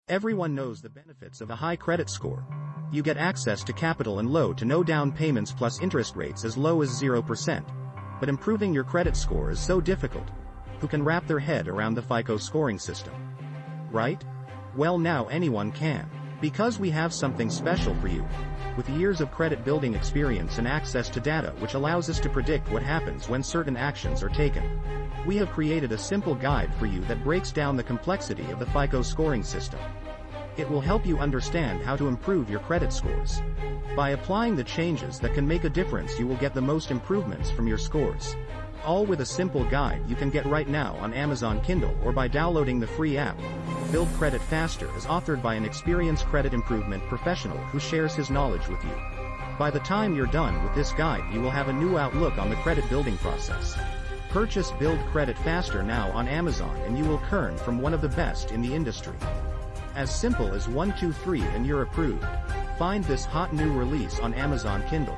Everyone knows the benefits of a high credit score. You get access to capital and low to no down payments plus interest rates as low as 0%. But improving your credit score is so difficult. Who can wrap their head around the FICO scoring system? Right? Well, now anyone can. Because we have something special for you. With years of credit building experience and access to data which allows us to predict what happens when certain actions are taken. We have created a simple guide for you that breaks down the complexity of the FICO scoring system. It will help you understand how to improve your credit scores. By applying the changes that can make a difference, you will get the most improvements from your scores. All with a simple guide you can get right now on Amazon Kindle or by downloading the free app. Build Credit Faster is authored by an experienced credit improvement professional who shares his knowledge with you. By the time you're done with this guide, you will have a new outlook on the credit building process. Purchase Build Credit Faster now on Amazon and you will learn from one of the best in the industry. As simple as 1, 2, 3 and you're approved. Find this hot new release on Amazon Kindle.